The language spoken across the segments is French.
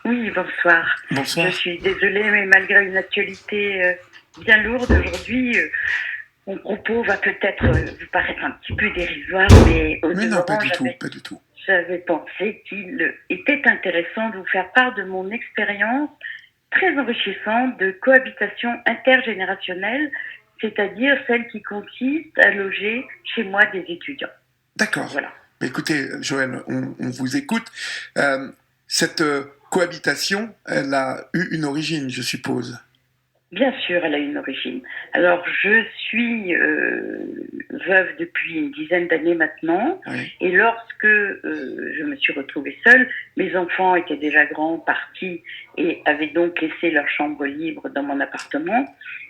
Oui, bonsoir. Je Bonsoir. suis désolée, mais malgré une actualité bien lourde aujourd'hui, mon propos va peut-être vous paraître un petit peu dérisoire, mais au Mais non, pas demeurant, du tout, j'avais, pas du tout. j'avais pensé qu'il était intéressant de vous faire part de mon expérience très enrichissante de cohabitation intergénérationnelle, c'est-à-dire celle qui consiste à loger chez moi des étudiants. D'accord. Voilà. Mais écoutez, Joël, on vous écoute. Euh, cette cohabitation, elle a eu une origine, je suppose. Bien sûr, elle a une origine. Alors, je suis veuve depuis une dizaine d'années maintenant, Oui. et lorsque je me suis retrouvée seule, mes enfants étaient déjà grands, partis, et avaient donc laissé leur chambre libre dans mon appartement.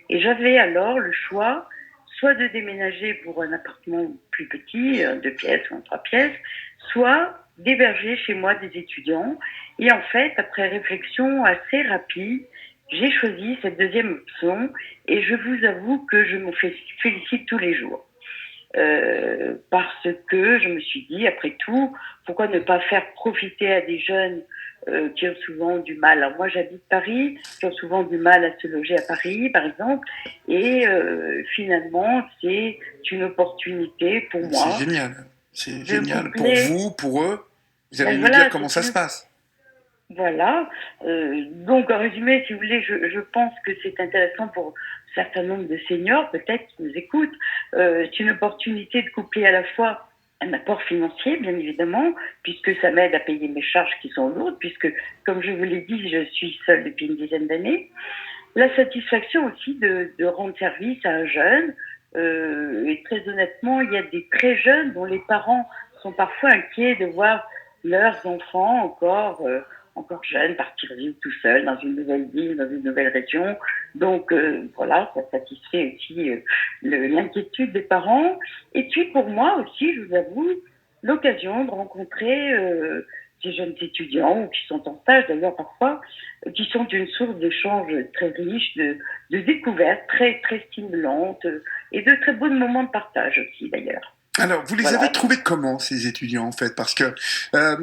Et j'avais alors le choix, soit de déménager pour un appartement plus petit, 2 pièces ou 3 pièces, soit d'héberger chez moi des étudiants. Et en fait, après réflexion assez rapide, j'ai choisi cette deuxième option et je vous avoue que je me félicite tous les jours. Parce que je me suis dit, après tout, pourquoi ne pas faire profiter à des jeunes qui ont souvent du mal. Alors moi j'habite Paris, qui ont souvent du mal à se loger à Paris, par exemple, et finalement c'est une opportunité pour C'est moi génial. C'est de génial pour coupler. vous, pour eux. Vous allez Ben nous dire voilà, comment c'est ça se une. passe. Voilà. Donc, en résumé, si vous voulez, je pense que c'est intéressant pour un certain nombre de seniors, peut-être, qui nous écoutent. C'est une opportunité de coupler à la fois un apport financier, bien évidemment, puisque ça m'aide à payer mes charges qui sont lourdes, puisque, comme je vous l'ai dit, je suis seule depuis une dizaine d'années. La satisfaction aussi de rendre service à un jeune. Et très honnêtement, il y a des très jeunes dont les parents sont parfois inquiets de voir leurs enfants encore jeunes partir vivre tout seuls dans une nouvelle ville, dans une nouvelle région. Donc voilà, ça satisfait aussi l'inquiétude des parents. Et puis pour moi aussi, je vous avoue, l'occasion de rencontrer ces jeunes étudiants, ou qui sont en stage d'ailleurs parfois, qui sont une source d'échanges très riche, de découvertes très, très stimulantes et de très beaux moments de partage aussi d'ailleurs. Alors, vous les avez Voilà. trouvés comment, ces étudiants, en fait? Parce que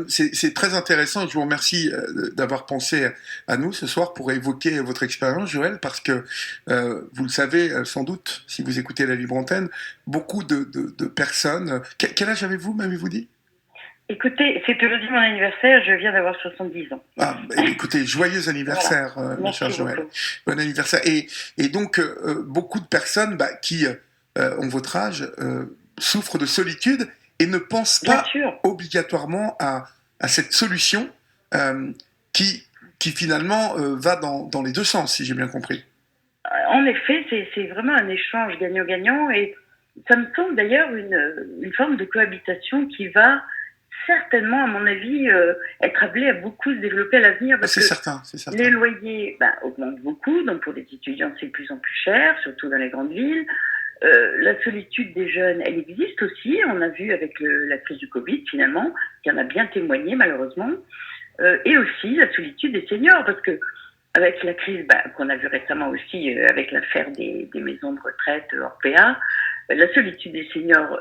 c'est très intéressant. Je vous remercie d'avoir pensé à nous ce soir pour évoquer votre expérience, Joël, parce que vous le savez sans doute, si vous écoutez la Libre Antenne, beaucoup de personnes... Quel âge avez-vous, m'avez-vous dit? Écoutez, c'est aujourd'hui mon anniversaire, je viens d'avoir 70 ans. Ah, écoutez, joyeux Voilà. anniversaire, ma chère Merci Joël. beaucoup. Bon anniversaire. Et donc, beaucoup de personnes qui ont votre âge souffrent de solitude et ne pensent Bien pas sûr. obligatoirement à cette solution euh, qui, qui finalement va dans les deux sens, si j'ai bien compris. En effet, c'est vraiment un échange gagnant-gagnant et ça me semble d'ailleurs une forme de cohabitation qui va certainement, à mon avis, être appelée à beaucoup se développer à l'avenir Ah, parce c'est que certain, c'est les certain. loyers augmentent beaucoup, donc pour les étudiants c'est de plus en plus cher, surtout dans les grandes villes. La solitude des jeunes, elle existe aussi, on a vu avec la crise du Covid finalement, qui en a bien témoigné malheureusement, et aussi la solitude des seniors, parce que avec la crise qu'on a vu récemment aussi avec l'affaire des maisons de retraite Orpea, la solitude des seniors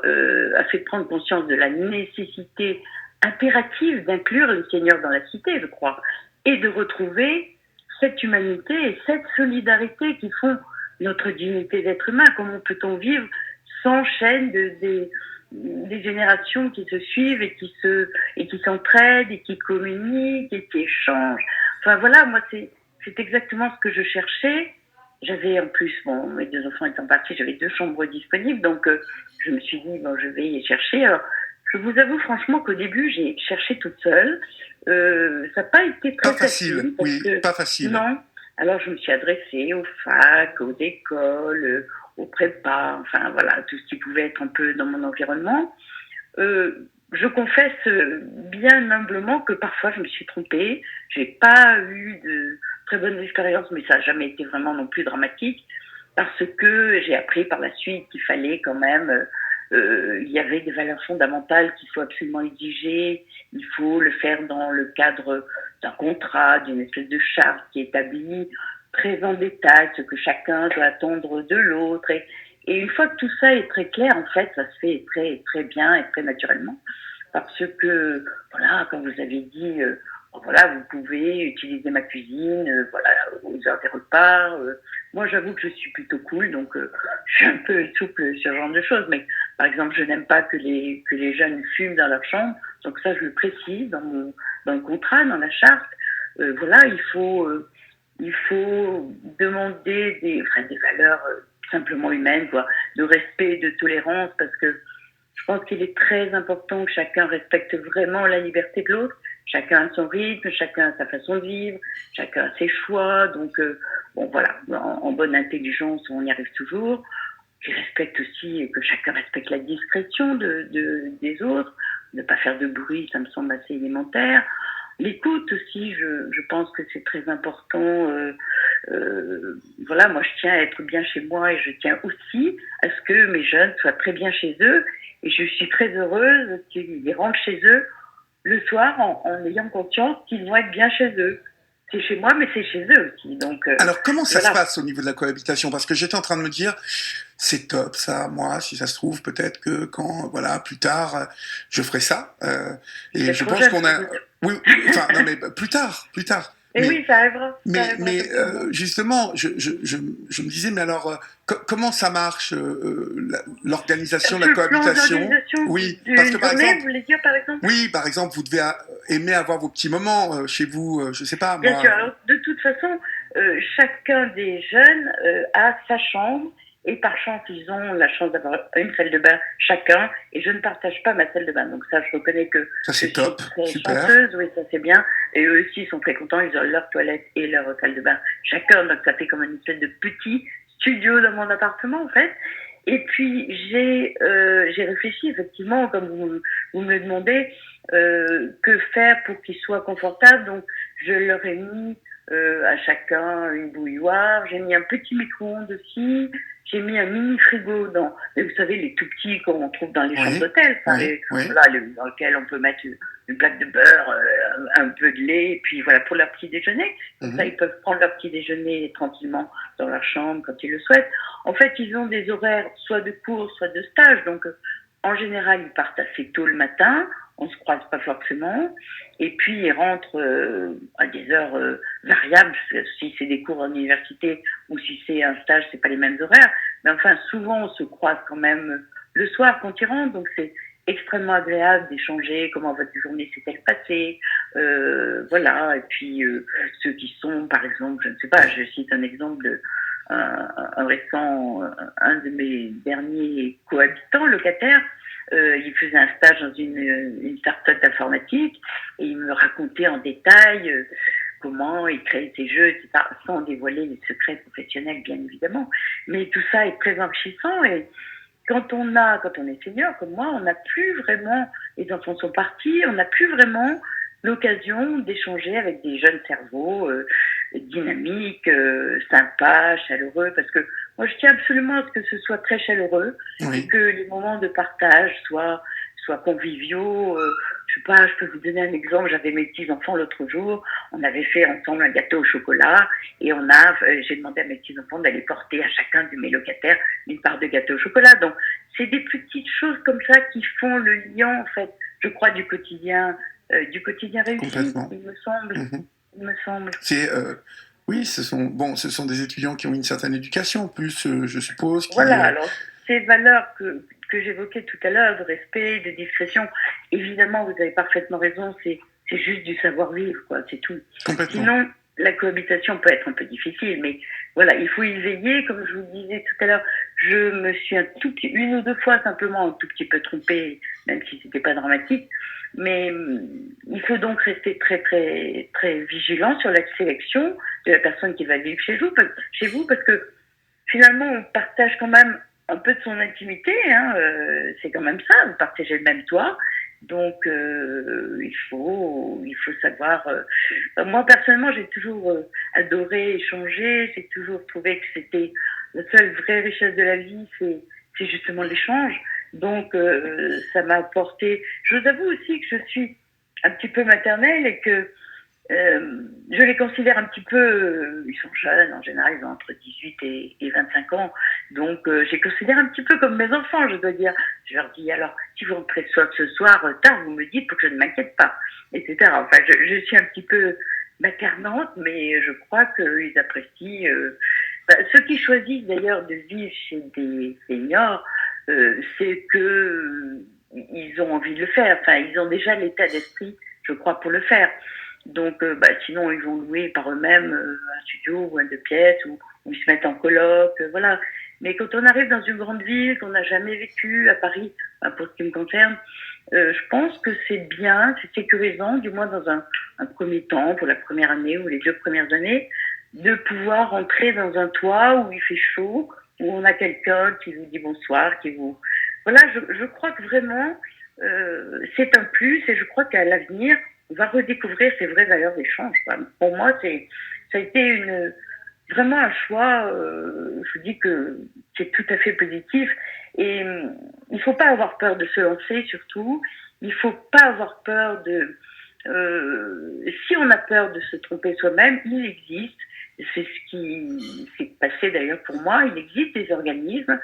a fait prendre conscience de la nécessité impérative d'inclure les seniors dans la cité, je crois, et de retrouver cette humanité et cette solidarité qui font notre dignité d'être humain. Comment peut-on vivre sans chaîne des générations qui se suivent et qui s'entraident et qui communiquent et qui échangent. Enfin voilà, moi c'est exactement ce que je cherchais. J'avais en plus, bon, mes 2 enfants étant partis, j'avais 2 chambres disponibles, donc je me suis dit, bon, je vais y chercher. Alors, je vous avoue franchement qu'au début, j'ai cherché toute seule. Ça n'a pas été Pas très facile, facile parce oui, que, pas facile. non. Alors, je me suis adressée aux facs, aux écoles, aux prépas, enfin voilà, tout ce qui pouvait être un peu dans mon environnement. Je confesse bien humblement que parfois je me suis trompée. J'ai pas eu de très bonnes expériences, mais ça n'a jamais été vraiment non plus dramatique, parce que j'ai appris par la suite qu'il fallait quand même, il y avait des valeurs fondamentales qu'il faut absolument exiger. Il faut le faire dans le cadre d'un contrat, d'une espèce de charte qui établit très en détail ce que chacun doit attendre de l'autre. Et une fois que tout ça est très clair, en fait, ça se fait très, très bien et très naturellement. Parce que, voilà, comme vous avez dit, voilà, vous pouvez utiliser ma cuisine, voilà, aux heures des repas. Moi, j'avoue que je suis plutôt cool, donc je suis un peu souple sur ce genre de choses. Mais par exemple, je n'aime pas que les jeunes fument dans leur chambre, donc ça, je le précise dans le contrat, dans la charte. Voilà, il faut demander des valeurs simplement humaines, quoi, de respect, de tolérance, parce que je pense qu'il est très important que chacun respecte vraiment la liberté de l'autre. Chacun a son rythme, chacun a sa façon de vivre, chacun a ses choix. Donc, bon, voilà, en bonne intelligence, on y arrive toujours. Je respecte aussi que chacun respecte la discrétion des autres. Ne pas faire de bruit, ça me semble assez élémentaire. L'écoute aussi, je pense que c'est très important. Voilà, moi, je tiens à être bien chez moi et je tiens aussi à ce que mes jeunes soient très bien chez eux. Et je suis très heureuse qu'ils rentrent chez eux le soir en ayant conscience qu'ils vont être bien chez eux. C'est chez moi, mais c'est chez eux aussi. Donc, Alors, comment ça se voilà. passe au niveau de la cohabitation? Parce que j'étais en train de me dire, c'est top ça, moi, si ça se trouve, peut-être que quand, voilà, plus tard, je ferai ça. Et C'est je trop pense jeune qu'on pour a... vous dire. Oui, enfin, non, mais plus tard, plus tard. Et oui, ça arrivera Mais effectivement. justement, je me disais, mais alors, comment ça marche, l'organisation de la Sur le plan cohabitation? d'organisation Oui, parce que d'une par journée, exemple, vous voulez dire par exemple? oui, par exemple, vous devez aimer avoir vos petits moments chez vous, je sais pas, Bien sûr. moi. Alors, de toute façon, chacun des jeunes a sa chambre et par chance, ils ont la chance d'avoir une salle de bain chacun et je ne partage pas ma salle de bain. Donc ça, je reconnais que Ça, je c'est suis top, très super. chanceuse, oui, ça c'est bien. Et eux aussi, ils sont très contents, ils ont leur toilette et leur salle de bain chacun. Donc ça fait comme une espèce de petit studio dans mon appartement en fait. Et puis j'ai réfléchi effectivement, comme vous me le demandez, que faire pour qu'ils soient confortables. Donc je leur ai mis à chacun une bouilloire, j'ai mis un petit micro-ondes aussi, j'ai mis un mini frigo mais vous savez, les tout petits qu'on trouve dans les chambres Oui, d'hôtel, enfin, oui, oui. voilà, dans lequel on peut mettre une plaque de beurre, un peu de lait, et puis voilà, pour leur petit déjeuner. Comme ça, Mhm. ils peuvent prendre leur petit déjeuner tranquillement dans leur chambre quand ils le souhaitent. En fait, ils ont des horaires soit de cours, soit de stage, donc en général, ils partent assez tôt le matin, on se croise pas forcément, et puis ils rentrent à des heures variables, si c'est des cours en université ou si c'est un stage, c'est pas les mêmes horaires, mais enfin souvent on se croise quand même le soir quand ils rentrent, donc c'est extrêmement agréable d'échanger comment votre journée s'est-elle passée, voilà, et puis ceux qui sont, par exemple, je ne sais pas, je cite un exemple un récent, un de mes derniers cohabitants, locataires, il faisait un stage dans une start-up d'informatique et il me racontait en détail comment il créait ses jeux, etc., sans dévoiler les secrets professionnels, bien évidemment. Mais tout ça est très enrichissant et quand on est senior comme moi, on n'a plus vraiment, les enfants sont partis, on n'a plus vraiment l'occasion d'échanger avec des jeunes cerveaux dynamiques, sympas, chaleureux, parce que moi je tiens absolument à ce que ce soit très chaleureux et Oui. que les moments de partage soient conviviaux. Je sais pas, je peux vous donner un exemple. J'avais mes petits enfants l'autre jour. On avait fait ensemble un gâteau au chocolat et j'ai demandé à mes petits enfants d'aller porter à chacun de mes locataires une part de gâteau au chocolat. Donc c'est des petites choses comme ça qui font le lien en fait. Je crois du quotidien réussi. Complètement. Mhm. Il me semble. C'est oui, ce sont des étudiants qui ont une certaine éducation, en plus, je suppose, qui Voilà, alors ces valeurs que j'évoquais tout à l'heure, de respect, de discrétion, évidemment, vous avez parfaitement raison, c'est juste du savoir-vivre, quoi, c'est tout. complètement. Sinon, la cohabitation peut être un peu difficile, mais voilà, il faut y veiller, comme je vous le disais tout à l'heure, je me suis une ou deux fois simplement un tout petit peu trompée, même si c'était pas dramatique, mais il faut donc rester très très très vigilant sur la sélection de la personne qui va vivre chez vous, parce que finalement, on partage quand même un peu de son intimité, hein, c'est quand même ça, vous partagez le même toit, donc il faut savoir. Moi personnellement, j'ai toujours adoré échanger, j'ai toujours trouvé que c'était la seule vraie richesse de la vie, c'est justement l'échange. Donc ça m'a apporté. Je vous avoue aussi que je suis un petit peu maternelle et que je les considère un petit peu, ils sont jeunes, en général, ils ont entre 18 et 25 ans. Donc, je les considère un petit peu comme mes enfants, je dois dire. Je leur dis, alors, si vous rentrez ce soir tard, vous me dites pour que je ne m'inquiète pas, etc. Enfin, je suis un petit peu maternante, mais je crois qu'ils apprécient. Ceux qui choisissent d'ailleurs de vivre chez des seniors, c'est que ils ont envie de le faire. Enfin, ils ont déjà l'état d'esprit, je crois, pour le faire. Donc, sinon, ils vont louer par eux-mêmes un studio ou un deux pièces, ou ils se mettent en coloc, voilà. Mais quand on arrive dans une grande ville, qu'on n'a jamais vécu à Paris, pour ce qui me concerne, je pense que c'est bien, c'est sécurisant, du moins dans un premier temps, pour la première année ou les 2 premières années, de pouvoir entrer dans un toit où il fait chaud, où on a quelqu'un qui vous dit bonsoir, qui vous... Voilà, je crois que vraiment, c'est un plus, et je crois qu'à l'avenir, on va redécouvrir ces vraies valeurs d'échange. Pour moi, ça a été vraiment un choix, je vous dis que c'est tout à fait positif. Et il ne faut pas avoir peur de se lancer, surtout. Il ne faut pas avoir peur de... si on a peur de se tromper soi-même, il existe, c'est ce qui s'est passé d'ailleurs pour moi, il existe des organismes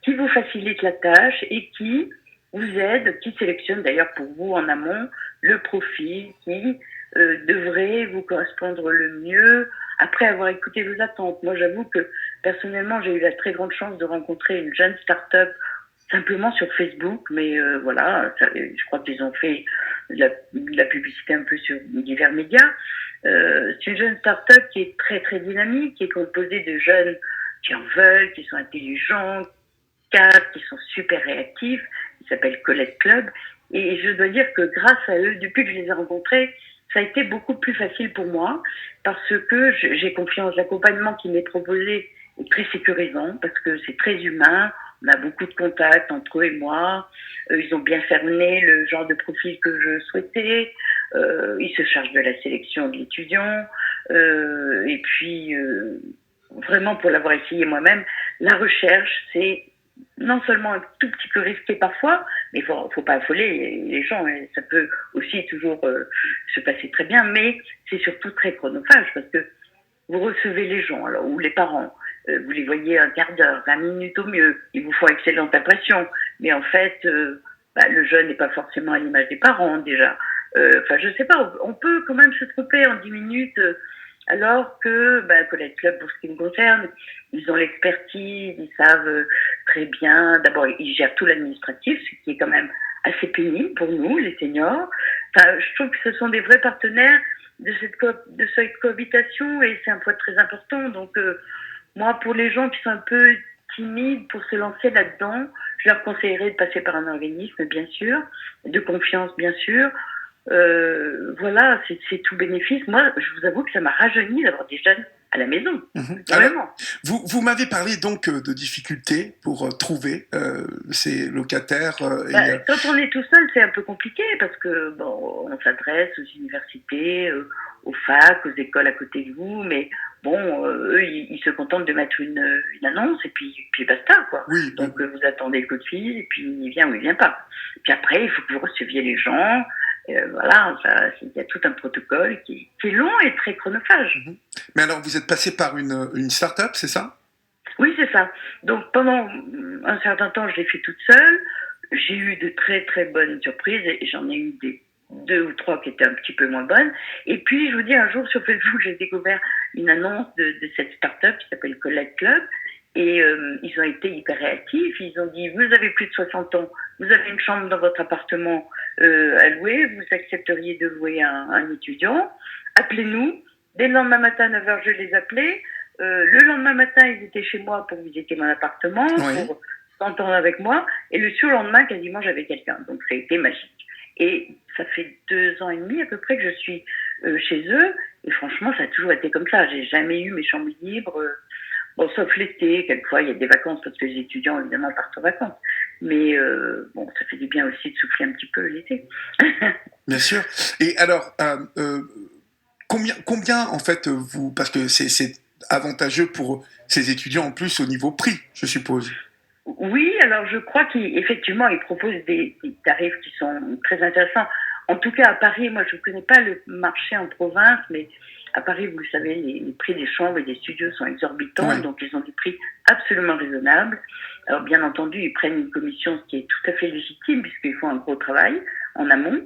qui vous facilitent la tâche et qui vous aident, qui sélectionnent d'ailleurs pour vous en amont le profil qui devrait vous correspondre le mieux après avoir écouté vos attentes. Moi, j'avoue que personnellement, j'ai eu la très grande chance de rencontrer une jeune start-up simplement sur Facebook, mais voilà, je crois qu'ils ont fait de la publicité un peu sur divers médias. C'est une jeune start-up qui est très très dynamique, qui est composée de jeunes qui en veulent, qui sont intelligents, qui sont super réactifs. Ils s'appellent Colette Club. Et je dois dire que grâce à eux, depuis que je les ai rencontrés, ça a été beaucoup plus facile pour moi parce que j'ai confiance. L'accompagnement qui m'est proposé est très sécurisant parce que c'est très humain. On a beaucoup de contacts entre eux et moi. Ils ont bien cerné le genre de profil que je souhaitais. Ils se chargent de la sélection de l'étudiant. Et puis, vraiment, pour l'avoir essayé moi-même, la recherche, c'est non seulement un tout petit peu risqué parfois, mais il faut pas affoler les gens. Et ça peut aussi toujours se passer très bien, mais c'est surtout très chronophage parce que vous recevez les gens, alors, ou les parents, vous les voyez un quart d'heure, 20 minutes au mieux, ils vous font excellente impression, mais en fait, le jeune n'est pas forcément à l'image des parents déjà. Enfin, je sais pas, on peut quand même se tromper en 10 minutes, alors que Colette Club, pour ce qui me concerne, ils ont l'expertise, ils savent très bien, d'abord ils gèrent tout l'administratif, ce qui est quand même assez pénible pour nous, les seniors. Enfin, je trouve que ce sont des vrais partenaires de cette cohabitation et c'est un point très important. Donc moi, pour les gens qui sont un peu timides pour se lancer là-dedans, je leur conseillerais de passer par un organisme, bien sûr, de confiance, bien sûr. Voilà, c'est tout bénéfice. Moi, je vous avoue que ça m'a rajeuni d'avoir des jeunes à la maison. Vraiment. Alors, vous m'avez parlé donc de difficultés pour trouver ces locataires. Quand on est tout seul, c'est un peu compliqué parce que bon, on s'adresse aux universités, aux facs, aux écoles à côté de vous, mais bon, eux, ils se contentent de mettre une annonce et puis basta, quoi. Oui, Donc vous attendez le coup de fil et puis il vient ou il vient pas. Puis après, il faut que vous receviez les gens. Voilà, il y a tout un protocole qui est long et très chronophage. Mais alors, vous êtes passé par une start-up, c'est ça? Oui, c'est ça. Donc pendant un certain temps, je l'ai fait toute seule. J'ai eu de très très bonnes surprises et j'en ai eu des 2 ou 3 qui étaient un petit peu moins bonnes. Et puis, je vous dis, un jour sur Facebook, j'ai découvert une annonce de cette start-up qui s'appelle Colette Club. Et ils ont été hyper réactifs. Ils ont dit, vous avez plus de 60 ans, vous avez une chambre dans votre appartement à louer, vous accepteriez de louer un étudiant, appelez-nous. Dès le lendemain matin à 9h, je les appelais. Le lendemain matin, ils étaient chez moi pour visiter mon appartement, Oui. pour s'entendre avec moi. Et le surlendemain, quasiment, j'avais quelqu'un. Donc, ça a été magique. Et ça fait 2 ans et demi à peu près que je suis chez eux. Et franchement, ça a toujours été comme ça. J'ai jamais eu mes chambres libres. Bon, sauf l'été, quelquefois, il y a des vacances parce que les étudiants, évidemment, partent en vacances. Mais bon, ça fait du bien aussi de souffler un petit peu l'été. Bien sûr. Et alors, combien en fait parce que c'est avantageux pour ces étudiants en plus au niveau prix, je suppose. Oui, alors je crois qu'effectivement, ils proposent des tarifs qui sont très intéressants. En tout cas, à Paris, moi, je ne connais pas le marché en province, mais À Paris, vous le savez, les prix des chambres et des studios sont exorbitants, Ouais. donc ils ont des prix absolument raisonnables. Alors bien entendu, ils prennent une commission, ce qui est tout à fait légitime, puisqu'ils font un gros travail en amont.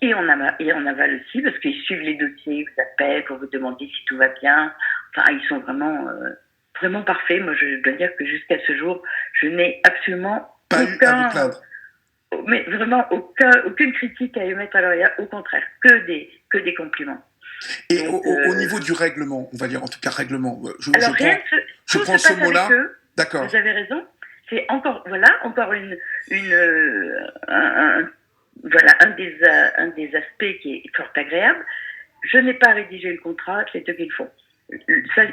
Et en aval aussi, parce qu'ils suivent les dossiers, ils vous appellent pour vous demander si tout va bien. Enfin, ils sont vraiment parfaits. Moi, je dois dire que jusqu'à ce jour, je n'ai absolument Pas eu à vous plaindre. mais vraiment aucune critique à émettre à l'oreille. Au contraire, que des compliments. Et Donc, au niveau du règlement, on va dire, en tout cas règlement, alors rien je tout prends se ce passe mot-là. avec eux. D'accord. Vous avez raison. C'est encore un des aspects qui est fort agréable. Je n'ai pas rédigé le contrat, c'est eux qui le font.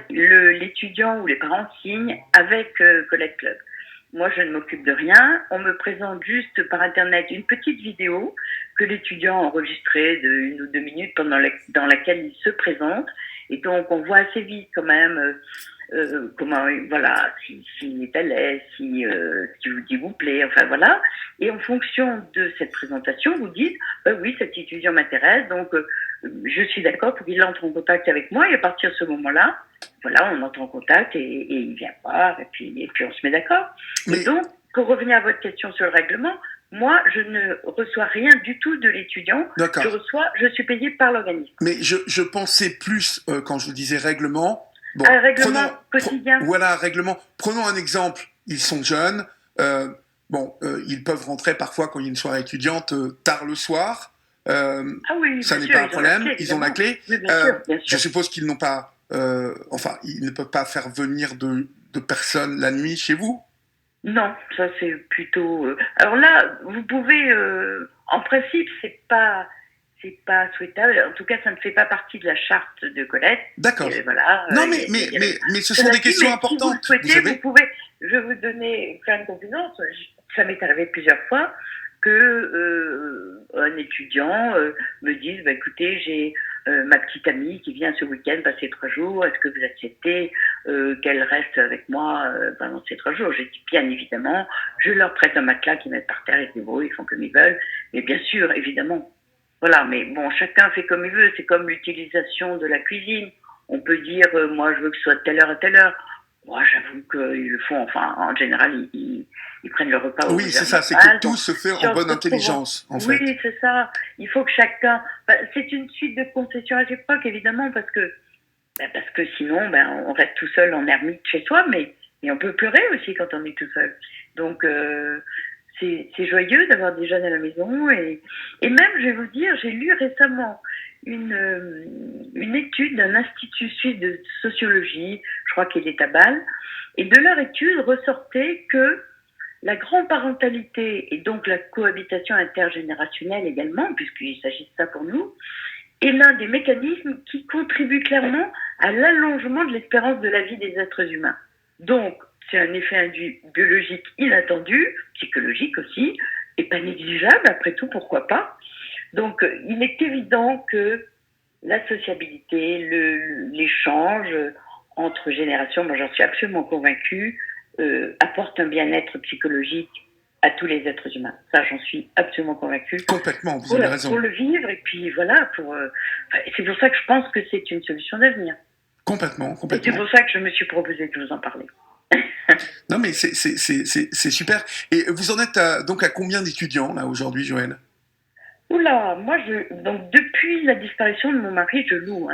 L'étudiant ou les parents signent avec Colette Club. Moi, je ne m'occupe de rien. On me présente juste par Internet une petite vidéo que l'étudiant a enregistrée de 1 ou 2 minutes dans laquelle il se présente. Et donc, on voit assez vite quand même comment, voilà, s'il est à l'aise, si vous plaît, enfin voilà. Et en fonction de cette présentation, vous dites, oui, cet étudiant m'intéresse, donc je suis d'accord pour qu'il entre en contact avec moi. Et à partir de ce moment-là, voilà, on entre en contact et il vient voir et puis on se met d'accord. Mais... Et donc, pour revenir à votre question sur le règlement, moi, je ne reçois rien du tout de l'étudiant. Je suis payée par l'organisme. Mais je pensais plus, quand je vous disais règlement... Bon, un règlement quotidien. Voilà, un règlement. Prenons un exemple. Ils sont jeunes. Ils peuvent rentrer parfois quand il y a une soirée étudiante tard le soir. Ah oui, ça n'est pas un problème. Ils ont la clé. Oui, bien sûr. Je suppose qu'ils n'ont pas... ils ne peuvent pas faire venir de personnes la nuit chez vous? Non, ça c'est plutôt... Alors là, vous pouvez... en principe, c'est pas souhaitable. En tout cas, ça ne fait pas partie de la charte de Colette. D'accord. Voilà, non, mais ce sont des questions importantes. Si vous le souhaitez, vous pouvez... Je vais vous donner plein de confidence. Ça m'est arrivé plusieurs fois que un étudiant me dise, écoutez, j'ai ma petite amie qui vient ce week-end passer 3 jours. Est-ce que vous acceptez qu'elle reste avec moi pendant ces 3 jours? J'ai dit bien évidemment. Je leur prête un matelas qu'ils mettent par terre et ils font comme ils veulent. Mais bien sûr, évidemment. Voilà, mais bon, chacun fait comme il veut. C'est comme l'utilisation de la cuisine. On peut dire, moi, je veux que ce soit de telle heure à telle heure. Moi, j'avoue qu'ils le font. Enfin, en général, ils prennent le repas au Oui, c'est ça. C'est que tout se fait en bonne intelligence, en fait. Oui, c'est ça. Il faut que chacun... c'est une suite de concessions réciproques, évidemment, parce que sinon, on reste tout seul en ermite chez soi, mais on peut pleurer aussi quand on est tout seul. Donc... c'est joyeux d'avoir des jeunes à la maison et même, je vais vous dire, j'ai lu récemment une étude d'un institut suisse de sociologie, je crois qu'il est à Bâle, et de leur étude ressortait que la grand-parentalité et donc la cohabitation intergénérationnelle également, puisqu'il s'agit de ça pour nous, est l'un des mécanismes qui contribue clairement à l'allongement de l'espérance de la vie des êtres humains. Donc, c'est un effet induit biologique inattendu, psychologique aussi, et pas négligeable, après tout, pourquoi pas. Donc, il est évident que la sociabilité, l'échange entre générations, moi j'en suis absolument convaincue, apporte un bien-être psychologique à tous les êtres humains. Ça, j'en suis absolument convaincue. Complètement, vous avez raison. Pour le vivre, et puis voilà, c'est pour ça que je pense que c'est une solution d'avenir. Complètement. Et c'est pour ça que je me suis proposé de vous en parler. Non, mais c'est super. Et vous en êtes donc à combien d'étudiants, là, aujourd'hui, Joëlle? Oula, moi, donc depuis la disparition de mon mari, je loue.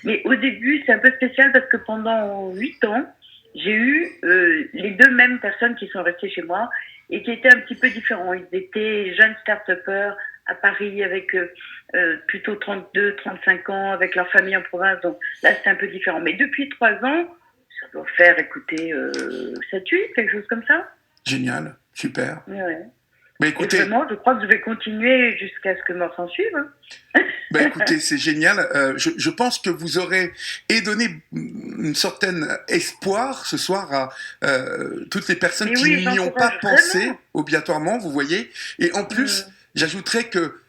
Mais au début, c'est un peu spécial parce que pendant 8 ans, j'ai eu les 2 mêmes personnes qui sont restées chez moi et qui étaient un petit peu différents. Ils étaient jeunes start-upers à Paris avec plutôt 32, 35 ans, avec leur famille en province. Donc là, c'est un peu différent. Mais depuis 3 ans, ça doit faire, écoutez, 7-8, quelque chose comme ça. Génial, super. Ouais. Mais écoutez, et vraiment, je crois que je vais continuer jusqu'à ce que mort s'en suive. Écoutez, c'est génial. Je pense que vous aurez donné une certaine espoir ce soir à toutes les personnes qui n'y ont pas pensé obligatoirement, vous voyez. Et en plus, j'ajouterais que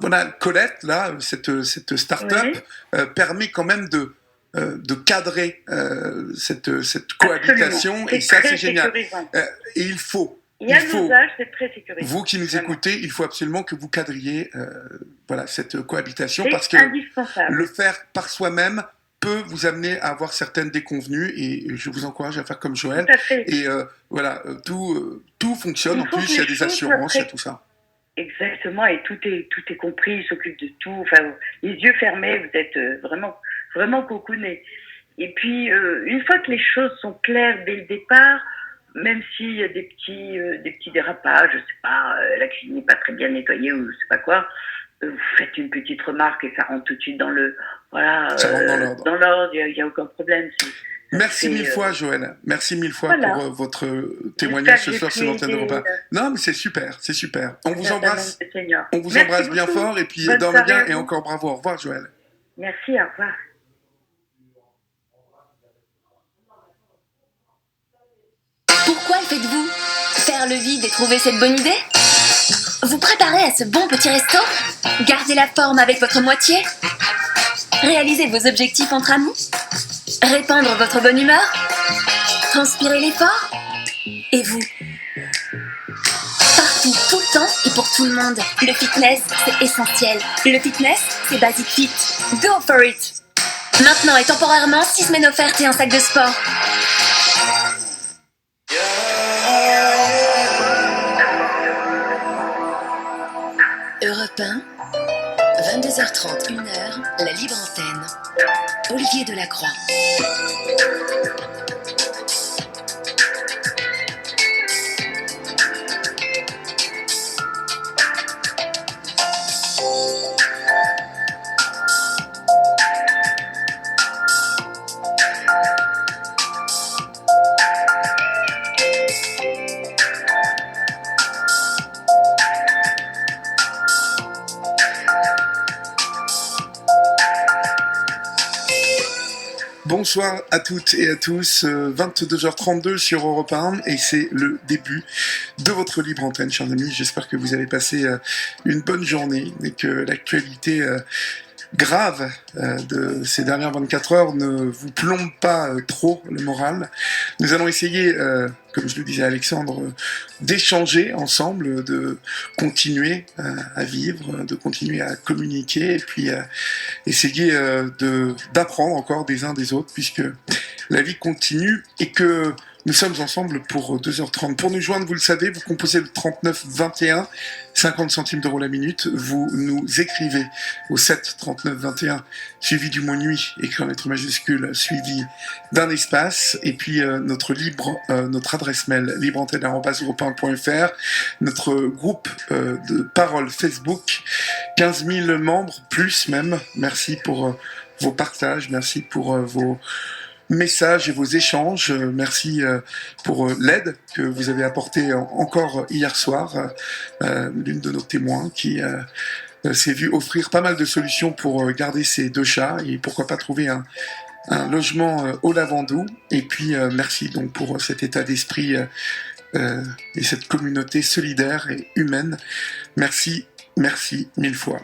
voilà, Colette, là, cette start-up, permet quand même de cadrer cette cohabitation. Absolument. Et ça, c'est génial. Et il faut. Et à nos âges, c'est très sécurisant. Vous qui nous vraiment. écoutez, il faut absolument que vous cadriez voilà, cette cohabitation C'est parce que indispensable. le faire par soi-même peut vous amener à avoir certaines déconvenues et je vous encourage à faire comme Joël. Tout à fait. Et voilà, tout fonctionne. Il En faut plus, que il y a les des choses assurances, il y a soient tout ça. exactement, et tout est compris, il s'occupe de tout. Enfin, les yeux fermés, vous êtes vraiment cocooné. Et puis, une fois que les choses sont claires dès le départ, même s'il y a des petits dérapages, je sais pas, la cuisine n'est pas très bien nettoyée ou je sais pas quoi, vous faites une petite remarque et ça rentre tout de suite dans le, voilà, Ça rentre dans l'ordre. dans l'ordre, il y a aucun problème. Merci mille fois, Joël. Merci mille fois voilà. pour votre témoignage ce soir sur l'antenne de Aidé, repas. Non, mais c'est super, c'est super. On vous la embrasse. Dame du Seigneur. On vous Merci embrasse bien beaucoup. fort et puis Bonne dormez soirée bien à et vous. encore bravo. Au revoir, Joël. Merci, au revoir. Pourquoi le faites-vous? Faire le vide et trouver cette bonne idée? Vous préparez à ce bon petit resto? Gardez la forme avec votre moitié? Réalisez vos objectifs entre amis? Répandre votre bonne humeur? Transpirer l'effort? Et vous? Partout, tout le temps et pour tout le monde. Le fitness, c'est essentiel. Le fitness, c'est Basic Fit. Go for it! Maintenant et temporairement, 6 semaines offertes et un sac de sport. Europe 1, 22h30, 1h, la libre antenne. Olivier Delacroix. Bonsoir à toutes et à tous, 22h32 sur Europe 1 et c'est le début de votre libre antenne, chers amis. J'espère que vous avez passé une bonne journée et que l'actualité grave de ces dernières 24 heures ne vous plombe pas trop le moral. Nous allons essayer, comme je le disais à Alexandre, d'échanger ensemble, de continuer à vivre, de continuer à communiquer et puis essayer d'apprendre encore des uns des autres puisque la vie continue et que nous sommes ensemble pour 2h30. Pour nous joindre, vous le savez, vous composez le 39 21, 50 centimes d'euros la minute. Vous nous écrivez au 7 39 21, suivi du mot nuit, écrit en lettres majuscules, suivi d'un espace. Et puis notre adresse mail, libreantenne@europe1.fr, notre groupe de parole Facebook, 15 000 membres, plus même. Merci pour vos partages, merci pour vos messages et vos échanges. Merci pour l'aide que vous avez apportée encore hier soir. L'une de nos témoins qui s'est vue offrir pas mal de solutions pour garder ses 2 chats et pourquoi pas trouver un logement au Lavandou. Et puis merci donc pour cet état d'esprit et cette communauté solidaire et humaine. Merci mille fois.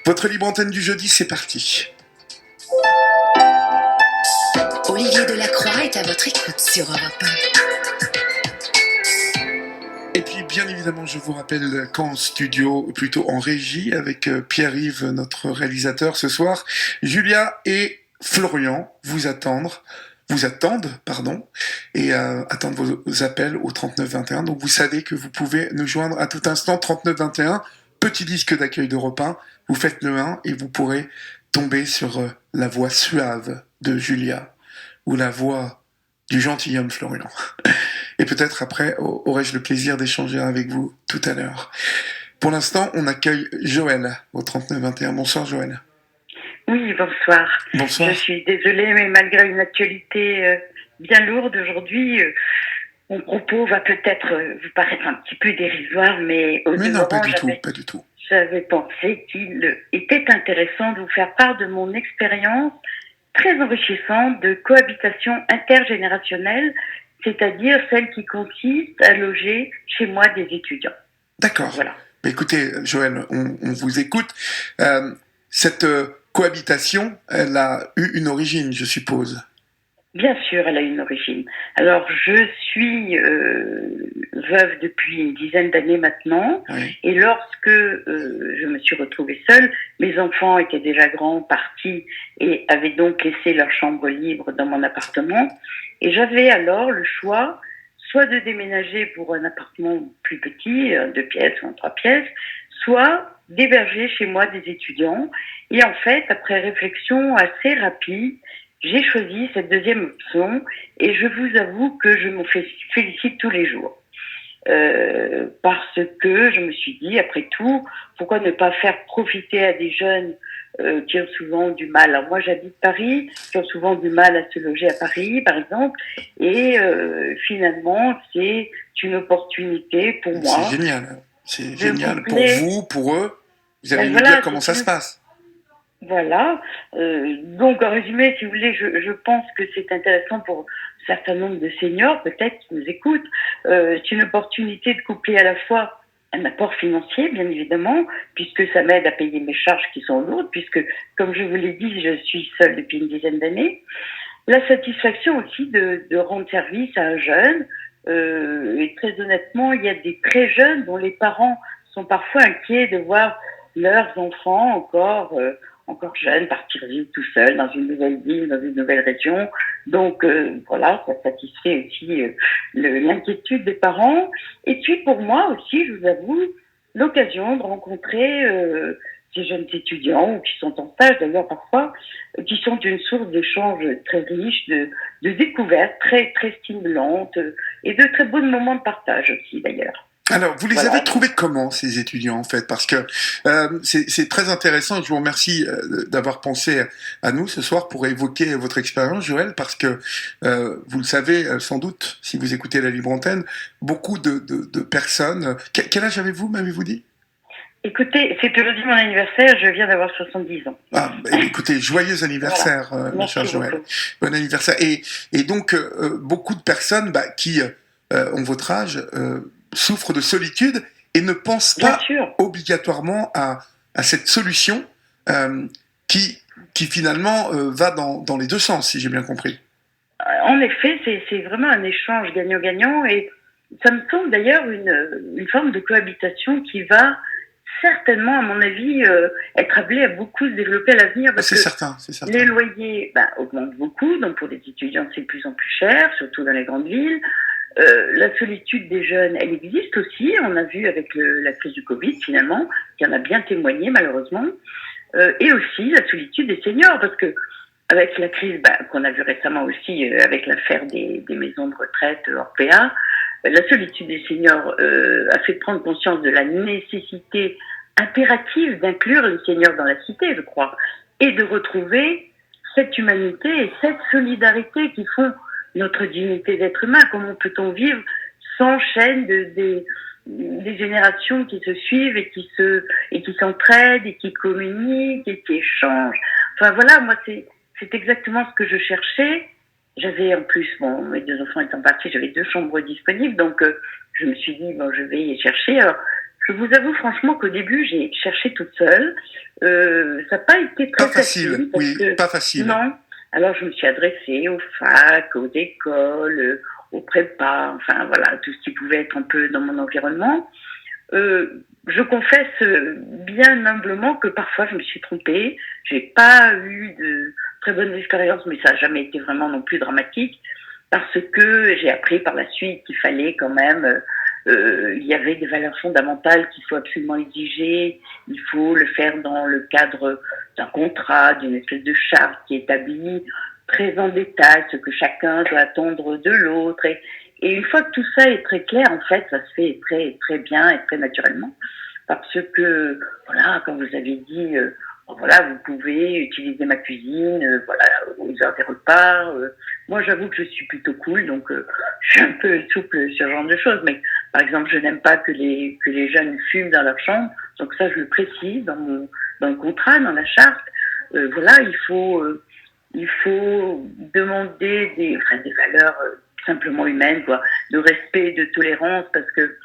Votre libre antenne du jeudi, c'est parti. Olivier Delacroix est à votre écoute sur Europe 1. Et puis bien évidemment, je vous rappelle qu'en studio, plutôt en régie, avec Pierre-Yves, notre réalisateur ce soir, Julia et Florian vous attendent, et attendent vos appels au 39 21. Donc vous savez que vous pouvez nous joindre à tout instant, 39 21, petit disque d'accueil d'Europe 1, vous faites le 1 et vous pourrez tomber sur la voix suave de Julia ou la voix du gentilhomme Florian. Et peut-être après, aurai-je le plaisir d'échanger avec vous tout à l'heure. Pour l'instant, on accueille Joël au 39 21. Bonsoir Joël. Oui, bonsoir. Bonsoir. Je suis désolée, mais malgré une actualité bien lourde aujourd'hui, mon propos va peut-être vous paraître un petit peu dérisoire, mais au Mais non, pas demeurant, du tout. J'avais pensé qu'il était intéressant de vous faire part de mon expérience très enrichissante de cohabitation intergénérationnelle, c'est-à-dire celle qui consiste à loger chez moi des étudiants. D'accord. Voilà. Mais écoutez, Joël, on vous écoute. Cette cohabitation, elle a eu une origine, je suppose. Bien sûr, elle a une origine. Alors, je suis veuve depuis une dizaine d'années maintenant. Oui. Et lorsque je me suis retrouvée seule, mes enfants étaient déjà grands, partis et avaient donc laissé leur chambre libre dans mon appartement. Et j'avais alors le choix soit de déménager pour un appartement plus petit, en 2 pièces ou en 3 pièces, soit d'héberger chez moi des étudiants. Et en fait, après réflexion assez rapide, j'ai choisi cette deuxième option et je vous avoue que je m'en félicite tous les jours. Parce que je me suis dit, après tout, pourquoi ne pas faire profiter à des jeunes qui ont souvent du mal. Alors moi j'habite Paris, qui ont souvent du mal à se loger à Paris par exemple, et finalement c'est une opportunité pour C'est moi génial. C'est de génial pour coupler. vous, pour eux. Vous avez Ben une idée voilà, comment ça se passe. voilà. Donc, en résumé, si vous voulez, je pense que c'est intéressant pour un certain nombre de seniors, peut-être, qui nous écoutent. C'est une opportunité de coupler à la fois un apport financier, bien évidemment, puisque ça m'aide à payer mes charges qui sont lourdes, puisque, comme je vous l'ai dit, je suis seule depuis une dizaine d'années. La satisfaction aussi de rendre service à un jeune. Et très honnêtement, il y a des très jeunes dont les parents sont parfois inquiets de voir leurs enfants encore jeunes partir vivre tout seuls dans une nouvelle ville, dans une nouvelle région. Donc voilà, ça satisfait aussi l'inquiétude des parents. Et puis pour moi aussi, je vous avoue, l'occasion de rencontrer ces jeunes étudiants ou qui sont en stage d'ailleurs parfois, qui sont une source d'échanges très riche, de découvertes très très stimulantes et de très beaux moments de partage aussi d'ailleurs. Alors, vous les avez Voilà. trouvés comment, ces étudiants, en fait? Parce que c'est très intéressant. Je vous remercie d'avoir pensé à nous ce soir pour évoquer votre expérience, Joël, parce que vous le savez sans doute, si vous écoutez la Libre Antenne, beaucoup de personnes... Quel âge avez-vous, m'avez-vous dit? Écoutez, c'est aujourd'hui mon anniversaire, je viens d'avoir 70 ans. Ah, écoutez, joyeux Voilà. anniversaire, ma chère Merci Joël. beaucoup. Bon anniversaire. Et donc, beaucoup de personnes qui ont votre âge souffrent de solitude et ne pensent Bien pas sûr. obligatoirement à cette solution euh, qui finalement va dans les deux sens, si j'ai bien compris. En effet, c'est vraiment un échange gagnant-gagnant et ça me semble d'ailleurs une forme de cohabitation qui va certainement, à mon avis, être appelée à beaucoup se développer à l'avenir parce C'est que certain, c'est certain. les loyers augmentent beaucoup, donc pour les étudiants c'est de plus en plus cher, surtout dans les grandes villes. La solitude des jeunes, elle existe aussi, on a vu avec la crise du Covid finalement, qui en a bien témoigné malheureusement, et aussi la solitude des seniors parce que avec la crise qu'on a vu récemment aussi avec l'affaire des maisons de retraite Orpea, la solitude des seniors a fait prendre conscience de la nécessité impérative d'inclure les seniors dans la cité, je crois, et de retrouver cette humanité et cette solidarité qui font notre dignité d'être humain. Comment peut-on vivre sans chaîne des générations qui se suivent et qui s'entraident et qui communiquent et qui échangent. Enfin voilà, moi c'est exactement ce que je cherchais. J'avais en plus, mes 2 enfants étant partis, j'avais 2 chambres disponibles, donc je me suis dit, je vais y chercher. Alors, je vous avoue franchement qu'au début, j'ai cherché toute seule. Ça n'a pas été très Pas facile, parce oui, que, pas facile. non. Alors, je me suis adressée aux facs, aux écoles, aux prépas, enfin voilà, tout ce qui pouvait être un peu dans mon environnement. Je confesse bien humblement que parfois je me suis trompée. J'ai pas eu de très bonnes expériences, mais ça n'a jamais été vraiment non plus dramatique, parce que j'ai appris par la suite qu'il fallait quand même, il y avait des valeurs fondamentales qu'il faut absolument exiger, il faut le faire dans le cadre d'un contrat, d'une espèce de charte qui établit très en détail ce que chacun doit attendre de l'autre. Et une fois que tout ça est très clair, en fait, ça se fait très, très bien et très naturellement. Parce que, voilà, comme vous avez dit, voilà, vous pouvez utiliser ma cuisine, voilà, aux heures des repas. Moi, j'avoue que je suis plutôt cool, donc je suis un peu souple sur ce genre de choses. Mais par exemple, je n'aime pas que les jeunes fument dans leur chambre, donc ça, je le précise dans le contrat, dans la charte. Voilà, il faut demander des valeurs simplement humaines, quoi, de respect, de tolérance, parce que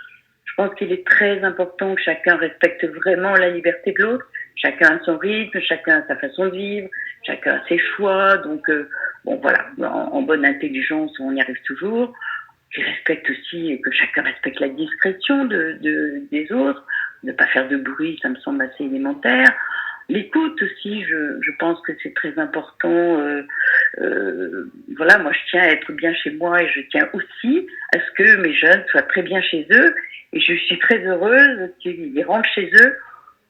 je pense qu'il est très important que chacun respecte vraiment la liberté de l'autre. Chacun a son rythme, chacun a sa façon de vivre, chacun a ses choix. Donc bon voilà, en bonne intelligence, on y arrive toujours. Qui respecte aussi, et que chacun respecte la discrétion des autres, ne pas faire de bruit, ça me semble assez élémentaire. L'écoute aussi, je pense que c'est très important. Voilà, moi je tiens à être bien chez moi et je tiens aussi à ce que mes jeunes soient très bien chez eux. Et je suis très heureuse qu'ils rentrent chez eux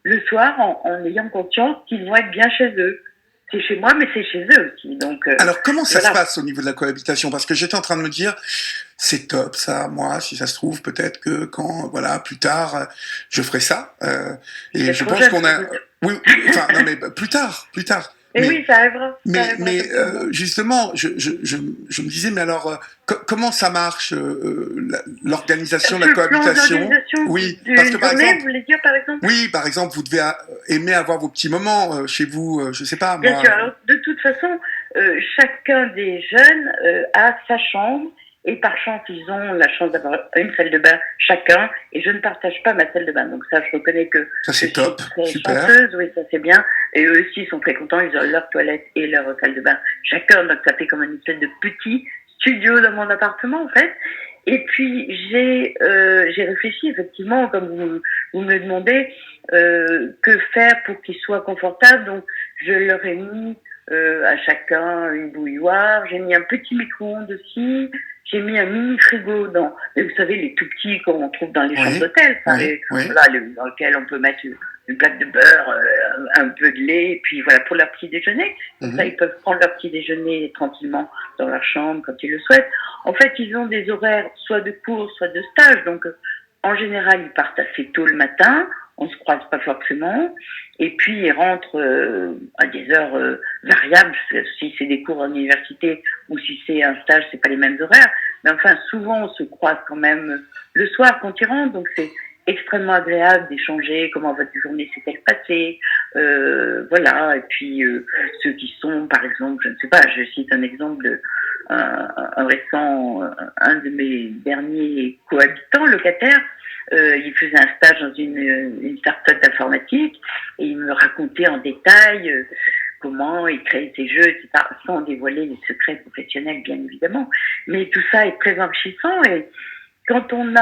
le soir en ayant conscience qu'ils vont être bien chez eux. C'est chez moi, mais c'est chez eux aussi. Donc, Alors, comment ça voilà. se passe au niveau de la cohabitation? Parce que j'étais en train de me dire, c'est top ça, moi, si ça se trouve, peut-être que quand, voilà, plus tard, je ferai ça. Et C'est je trop pense jeune, qu'on a... sans doute. Oui, enfin, non, mais plus tard, plus tard. Et oui, ça arrivera. Justement, je me disais, mais alors, comment ça marche, l'organisation de la Sur le plan cohabitation? d'organisation Oui, d'une parce que par journée, exemple, vous voulez dire par exemple? oui, par exemple, vous devez aimer avoir vos petits moments chez vous, je sais pas, Bien moi. sûr. Alors, de toute façon, chacun des jeunes a sa chambre. Et par chance, ils ont la chance d'avoir une salle de bain chacun. Et je ne partage pas ma salle de bain. Donc ça, je reconnais que Ça, je c'est suis top, très super. chanceuse. Oui, ça c'est bien. Et eux aussi, ils sont très contents. Ils ont leur toilette et leur salle de bain chacun. Donc ça fait comme une espèce de petit studio dans mon appartement, en fait. Et puis, j'ai réfléchi, effectivement, comme vous me le demandez, que faire pour qu'ils soient confortables. Donc, je leur ai mis à chacun une bouilloire. J'ai mis un petit micro-ondes aussi. J'ai mis un mini frigo mais vous savez, les tout petits qu'on trouve dans les chambres d'hôtel, voilà, dans lesquels on peut mettre une plaque de beurre, un peu de lait, et puis voilà, pour leur petit déjeuner. Comme ça, ils peuvent prendre leur petit déjeuner tranquillement dans leur chambre quand ils le souhaitent. En fait, ils ont des horaires soit de cours, soit de stage. Donc, en général, ils partent assez tôt le matin. On se croise pas forcément. Et puis, ils rentrent à des heures variables. Si c'est des cours à l'université ou si c'est un stage, c'est pas les mêmes horaires. Mais enfin, souvent, on se croise quand même le soir quand ils rentrent. Donc, c'est extrêmement agréable d'échanger comment votre journée s'est-elle passée. Voilà. Et puis, ceux qui sont, par exemple, je ne sais pas, je cite un exemple de un de mes derniers cohabitants, locataires, il faisait un stage dans une start-up d'informatique et il me racontait en détail comment il créait ses jeux, etc., sans dévoiler les secrets professionnels, bien évidemment. Mais tout ça est très enrichissant et quand on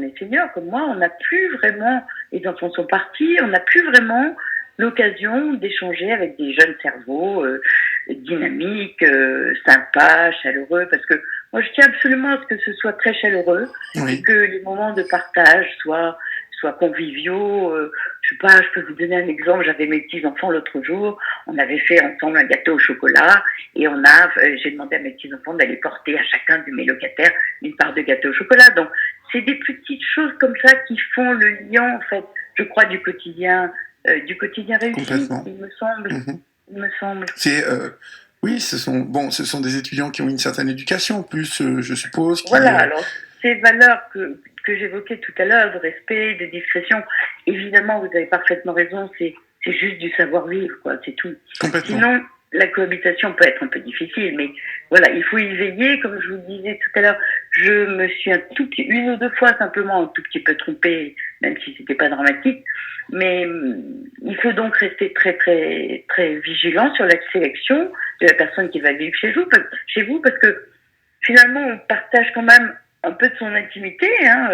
est senior, comme moi, on n'a plus vraiment, les enfants sont partis, on n'a plus vraiment l'occasion d'échanger avec des jeunes cerveaux dynamiques, sympas, chaleureux, parce que moi je tiens absolument à ce que ce soit très chaleureux, et que les moments de partage soient conviviaux. Je sais pas, je peux vous donner un exemple. J'avais mes petits-enfants l'autre jour, on avait fait ensemble un gâteau au chocolat, et j'ai demandé à mes petits-enfants d'aller porter à chacun de mes locataires une part de gâteau au chocolat. Donc, c'est des petites choses comme ça qui font le lien, en fait, je crois, du quotidien réussi, il me semble. Il me semble. Oui, ce sont des étudiants qui ont une certaine éducation, en plus, je suppose. Voilà, alors, ces valeurs que j'évoquais tout à l'heure, de respect, de discrétion, évidemment, vous avez parfaitement raison, c'est juste du savoir-vivre, quoi, c'est tout. Sinon, la cohabitation peut être un peu difficile, mais voilà, il faut y veiller. Comme je vous le disais tout à l'heure, je me suis une ou deux fois simplement un tout petit peu trompée, même si c'était pas dramatique. Mais il faut donc rester très, très, très vigilant sur la sélection de la personne qui va vivre chez vous, parce que finalement, on partage quand même un peu de son intimité, hein,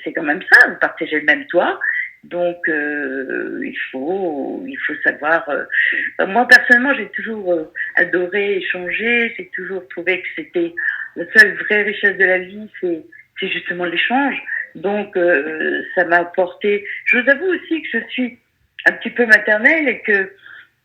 c'est quand même ça, vous partagez le même toit. Donc, il faut savoir. Moi, personnellement, j'ai toujours adoré échanger. J'ai toujours trouvé que c'était la seule vraie richesse de la vie, c'est justement l'échange. Donc, ça m'a apporté. Je vous avoue aussi que je suis un petit peu maternelle et que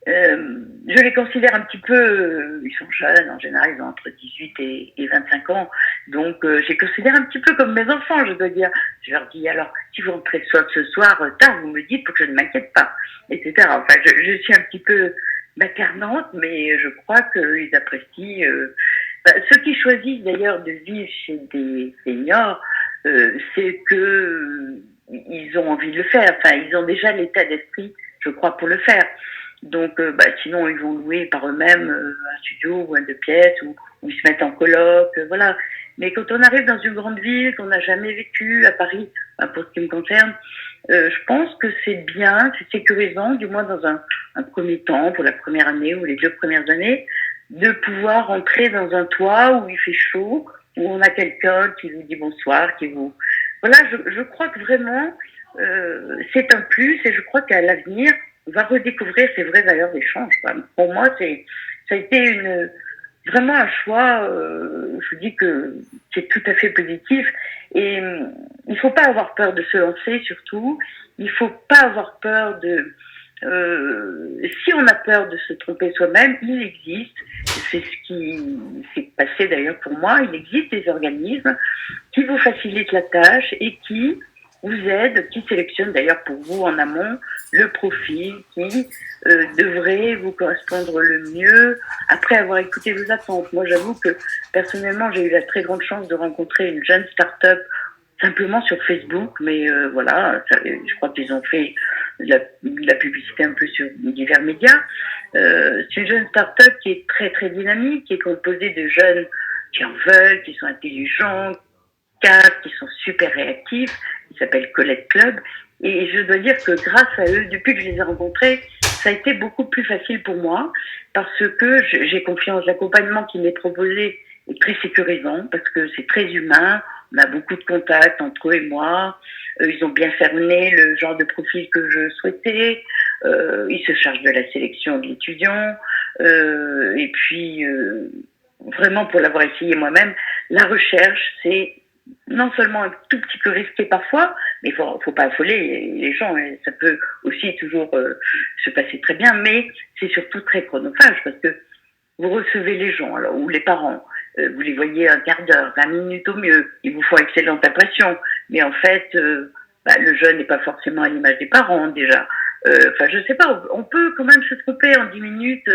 je les considère un petit peu, ils sont jeunes, en général, ils ont entre 18 et 25 ans. Donc, je les considère un petit peu comme mes enfants, je dois dire. Je leur dis, alors, si vous rentrez ce soir tard, vous me dites pour que je ne m'inquiète pas, etc. Enfin, je suis un petit peu maternante, mais je crois qu'ils apprécient. Ceux qui choisissent d'ailleurs de vivre chez des seniors, c'est que ils ont envie de le faire. Enfin, ils ont déjà l'état d'esprit, je crois, pour le faire. Donc, sinon, ils vont louer par eux-mêmes un studio ou un deux pièces, ou ils se mettent en coloc, voilà. Mais quand on arrive dans une grande ville qu'on n'a jamais vécue, à Paris, pour ce qui me concerne, je pense que c'est bien, c'est sécurisant, du moins dans un premier temps, pour la première année ou les 2 premières années, de pouvoir entrer dans un toit où il fait chaud, où on a quelqu'un qui vous dit bonsoir, qui vous... Voilà, je crois que vraiment, c'est un plus et je crois qu'à l'avenir, on va redécouvrir ces vraies valeurs d'échange. Pour moi, ça a été vraiment un choix, je vous dis que c'est tout à fait positif. Et il ne faut pas avoir peur de se lancer surtout. Il ne faut pas avoir peur de... si on a peur de se tromper soi-même, il existe, c'est ce qui s'est passé d'ailleurs pour moi, il existe des organismes qui vous facilitent la tâche et qui vous aident, qui sélectionnent d'ailleurs pour vous en amont le profil qui devrait vous correspondre le mieux après avoir écouté vos attentes. Moi j'avoue que personnellement j'ai eu la très grande chance de rencontrer une jeune start-up simplement sur Facebook, mais voilà, je crois qu'ils ont fait la publicité un peu sur divers médias. C'est une jeune start-up qui est très très dynamique, qui est composée de jeunes qui en veulent, qui sont intelligents, qui sont super réactifs. Ils s'appellent Colette Club. Et je dois dire que grâce à eux, depuis que je les ai rencontrés, ça a été beaucoup plus facile pour moi parce que j'ai confiance. L'accompagnement qui m'est proposé est très sécurisant parce que c'est très humain. On a beaucoup de contacts entre eux et moi. Ils ont bien cerné le genre de profil que je souhaitais. Ils se chargent de la sélection de l'étudiant. Et puis, vraiment, pour l'avoir essayé moi-même, la recherche, c'est non seulement un tout petit peu risqué parfois, mais faut pas affoler les gens. Et ça peut aussi toujours se passer très bien, mais c'est surtout très chronophage parce que vous recevez les gens, alors, ou les parents, vous les voyez un quart d'heure, 20 minutes au mieux, ils vous font excellente impression, mais en fait, le jeune n'est pas forcément à l'image des parents déjà. Enfin, je sais pas, on peut quand même se tromper en 10 minutes,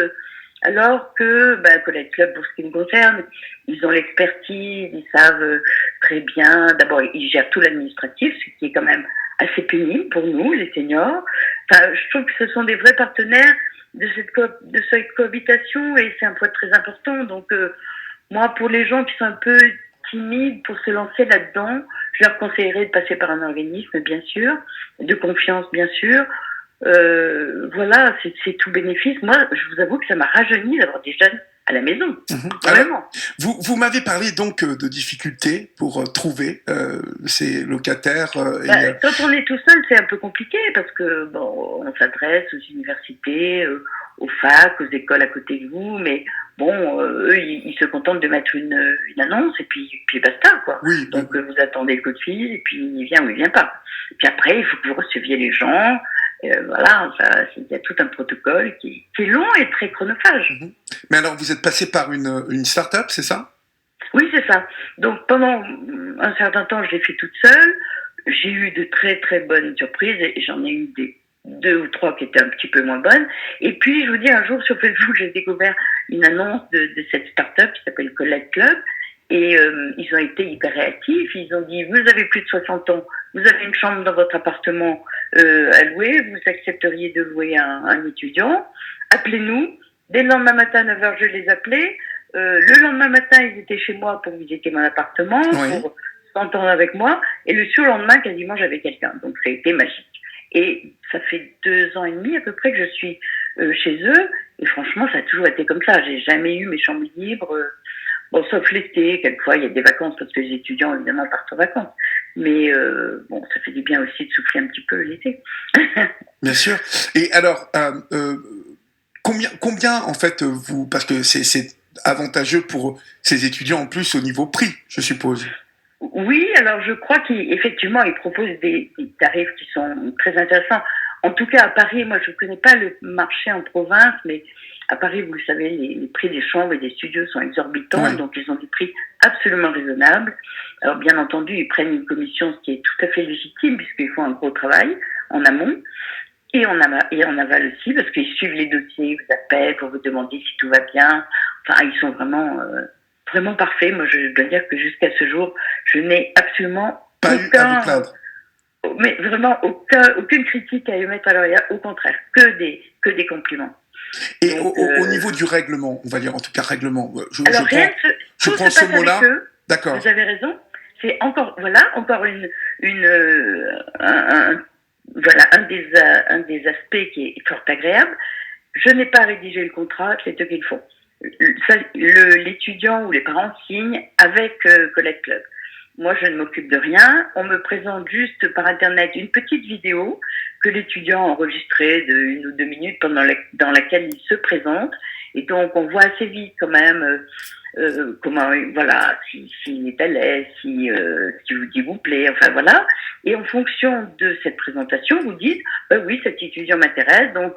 alors que Collect Club, pour ce qui me concerne, ils ont l'expertise, ils savent très bien, d'abord ils gèrent tout l'administratif, ce qui est quand même assez pénible pour nous, les seniors. Enfin, je trouve que ce sont des vrais partenaires de cette cohabitation et c'est un point très important. Donc moi, pour les gens qui sont un peu timides pour se lancer là-dedans, je leur conseillerais de passer par un organisme, bien sûr, de confiance, bien sûr. Voilà, c'est tout bénéfice. Moi, je vous avoue que ça m'a rajeuni d'avoir des jeunes à la maison. Vraiment. Alors, vous m'avez parlé donc de difficultés pour trouver ces locataires. Quand on est tout seul, c'est un peu compliqué parce que bon, on s'adresse aux universités, aux facs, aux écoles à côté de vous, mais bon, eux, ils se contentent de mettre une annonce et puis basta, quoi. Oui, donc vous attendez le coup de fil et puis il vient ou il vient pas. Et puis après, il faut que vous receviez les gens. Voilà, il y a tout un protocole qui est long et très chronophage. Mais alors, vous êtes passé par une start-up, c'est ça? Oui, c'est ça. Donc pendant un certain temps, je l'ai fait toute seule. J'ai eu de très très bonnes surprises et j'en ai eu des 2 ou 3 qui étaient un petit peu moins bonnes. Et puis je vous dis, un jour sur Facebook, j'ai découvert une annonce de cette start-up qui s'appelle Colette Club. Et ils ont été hyper réactifs. Ils ont dit, vous avez plus de 60 ans, vous avez une chambre dans votre appartement à louer, vous accepteriez de louer un étudiant, appelez-nous. Dès le lendemain matin à 9h, je les appelais. Le lendemain matin, ils étaient chez moi pour visiter mon appartement, pour s'entendre avec moi. Et le surlendemain, quasiment, j'avais quelqu'un. Donc, ça a été magique. Et ça fait 2 ans et demi à peu près que je suis chez eux. Et franchement, ça a toujours été comme ça. J'ai jamais eu mes chambres libres. Bon, sauf l'été, quelquefois, il y a des vacances parce que les étudiants, évidemment, partent en vacances. Mais bon, ça fait du bien aussi de souffler un petit peu l'été. Bien sûr. Et alors, combien en fait, parce que c'est avantageux pour ces étudiants en plus au niveau prix, je suppose. Oui, alors je crois qu'effectivement, ils proposent des tarifs qui sont très intéressants. En tout cas, à Paris, moi, je ne connais pas le marché en province, mais à Paris, vous le savez, les prix des chambres et des studios sont exorbitants, donc ils ont des prix absolument raisonnables. Alors, bien entendu, ils prennent une commission, ce qui est tout à fait légitime, puisqu'ils font un gros travail en amont. Et en aval aussi, parce qu'ils suivent les dossiers, ils vous appellent pour vous demander si tout va bien. Enfin, ils sont vraiment, vraiment parfaits. Moi, je dois dire que jusqu'à ce jour, je n'ai absolument pas eu à vous plaindre. Mais vraiment aucune critique à émettre à l'oreille. Au contraire, que des compliments. Et donc, au niveau du règlement, on va dire en tout cas règlement. Je prends ce mot-là. D'accord. Vous avez raison. C'est encore un des aspects qui est fort agréable. Je n'ai pas rédigé le contrat, c'est eux qui le font. l'étudiant ou les parents signent avec Colette Club. Moi, je ne m'occupe de rien. On me présente juste par Internet une petite vidéo que l'étudiant a enregistrée de 1 ou 2 minutes dans laquelle il se présente. Et donc, on voit assez vite quand même comment, voilà, s'il est à l'aise, si ce qui vous plaît, enfin voilà. Et en fonction de cette présentation, vous dites, oui, cet étudiant m'intéresse, donc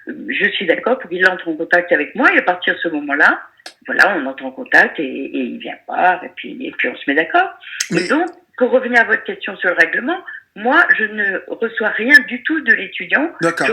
je suis d'accord pour qu'il entre en contact avec moi. Et à partir de ce moment-là, voilà, on entre en contact et il vient voir, et puis on se met d'accord. Mais... Et donc, pour revenir à votre question sur le règlement, moi, je ne reçois rien du tout de l'étudiant. D'accord.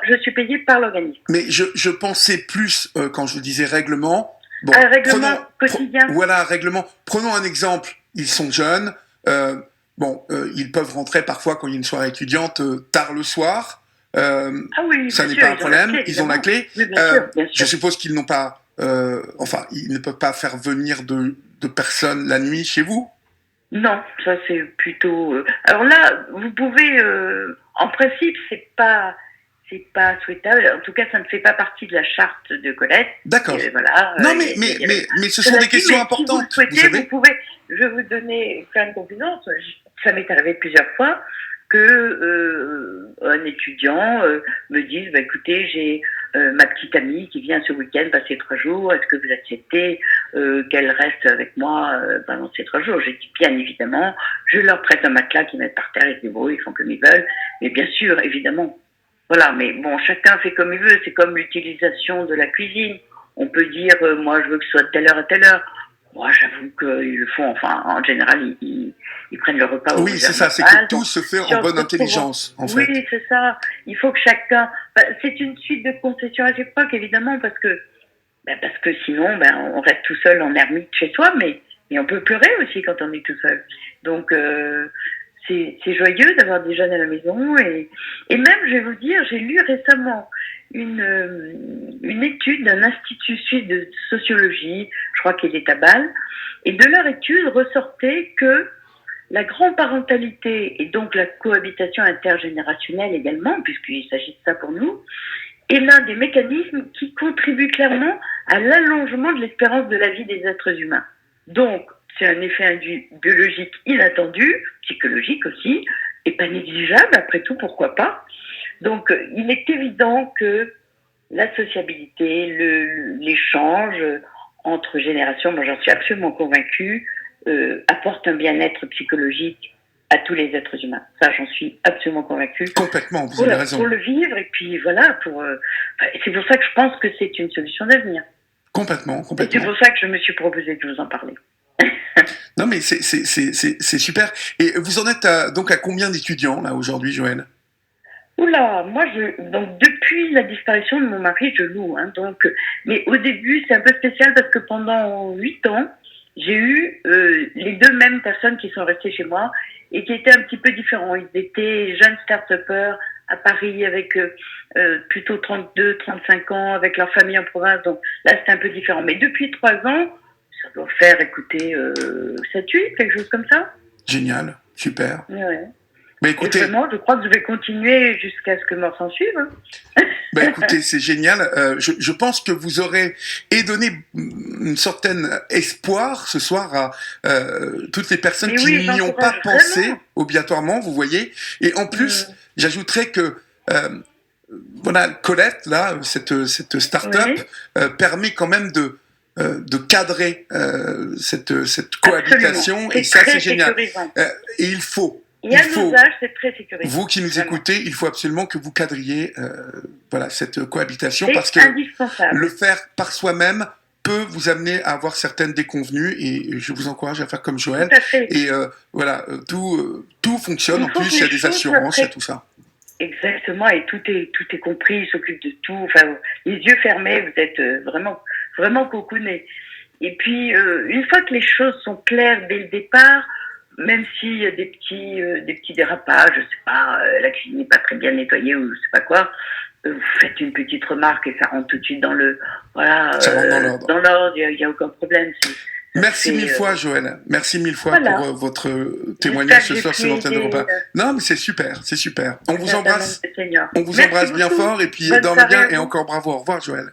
Je suis payée par l'organisme. Mais je pensais plus, quand je disais règlement... Bon, un règlement quotidien. Voilà, un règlement. Prenons un exemple. Ils sont jeunes. Ils peuvent rentrer parfois quand il y a une soirée étudiante tard le soir. Ah oui, ça n'est pas un problème. Ils ont la clé. Oui, bien sûr. Je suppose qu'ils n'ont pas... ils ne peuvent pas faire venir de personnes la nuit chez vous? Non, ça c'est plutôt... Alors là, vous pouvez... en principe, c'est pas souhaitable. En tout cas, ça ne fait pas partie de la charte de Colette. D'accord. Voilà, non, mais ce sont des questions importantes. Si vous le souhaitez, vous pouvez... Je vais vous faire une confidence. Ça m'est arrivé plusieurs fois que un étudiant me dise, écoutez, j'ai ma petite amie qui vient ce week-end passer 3 jours. Est-ce que vous acceptez qu'elle reste avec moi pendant ces 3 jours? J'ai dit bien évidemment. Je leur prête un matelas qu'ils mettent par terre, ils se débrouillent, ils font comme ils veulent. Mais bien sûr, évidemment. Voilà, mais bon, chacun fait comme il veut. C'est comme l'utilisation de la cuisine. On peut dire, moi, je veux que ce soit de telle heure à telle heure. Moi, j'avoue qu'ils le font. Enfin, en général, ils prennent le repas. Oui, c'est ça. C'est que tout se fait en bonne intelligence, en fait. Oui, c'est ça. Il faut que chacun. C'est une suite de concessions réciproques, évidemment, parce que sinon, on reste tout seul en ermite chez soi, mais on peut pleurer aussi quand on est tout seul. Donc, c'est joyeux d'avoir des jeunes à la maison et même, je vais vous dire, j'ai lu récemment une étude d'un institut suisse de sociologie, je crois qu'il est à Bâle, et de leur étude ressortait que la grand-parentalité et donc la cohabitation intergénérationnelle également, puisqu'il s'agit de ça pour nous, est l'un des mécanismes qui contribue clairement à l'allongement de l'espérance de la vie des êtres humains. Donc, c'est un effet induit biologique inattendu, psychologique aussi, et pas négligeable, après tout, pourquoi pas. Donc, il est évident que la sociabilité, l'échange entre générations, moi j'en suis absolument convaincue, apporte un bien-être psychologique à tous les êtres humains. Ça, j'en suis absolument convaincue. Complètement, vous avez raison. Pour le vivre, et puis voilà, c'est pour ça que je pense que c'est une solution d'avenir. Complètement. Et c'est pour ça que je me suis proposé de vous en parler. Non, mais c'est super. Et vous en êtes donc à combien d'étudiants, là, aujourd'hui, Joëlle? Oula, moi, donc depuis la disparition de mon mari, je loue. Mais au début, c'est un peu spécial parce que pendant 8 ans, j'ai eu les 2 mêmes personnes qui sont restées chez moi et qui étaient un petit peu différents. Ils étaient jeunes start-upers à Paris avec plutôt 32, 35 ans, avec leur famille en province. Donc là, c'était un peu différent. Mais depuis 3 ans, ça doit faire, écoutez, 7-8, quelque chose comme ça. Génial, super. Ouais. Mais écoutez, vraiment, je crois que je vais continuer jusqu'à ce que mort s'en suive. Écoutez, c'est génial. Je pense que vous aurez donné une certaine espoir ce soir à toutes les personnes qui n'y ont pas pensé obligatoirement, vous voyez. Et en plus, j'ajouterais que Colette, là, cette start-up permet quand même de cadrer cette cohabitation. C'est et ça, c'est génial. Et il faut. Et à nos âges, c'est très sécurisant. Vous qui nous écoutez, il faut absolument que vous cadriez cette cohabitation, parce que le faire par soi-même peut vous amener à avoir certaines déconvenues, et je vous encourage à faire comme Joëlle. Et tout fonctionne. En plus, il y a des assurances, il y a tout ça. Exactement, et tout est compris, il s'occupe de tout. Enfin, les yeux fermés, vous êtes vraiment cocoonés. Et puis, une fois que les choses sont claires dès le départ, même s'il y a des petits dérapages, je sais pas, la cuisine n'est pas très bien nettoyée ou je sais pas quoi, vous faites une petite remarque et ça rentre tout de suite dans l'ordre, il y a aucun problème. Merci mille fois, Joëlle. Merci mille fois pour votre témoignage ce soir sur l'antenne de repas. Non, mais c'est super. On vous embrasse. On vous embrasse bien fort, et puis dormez bien, et encore bravo. Au revoir, Joëlle.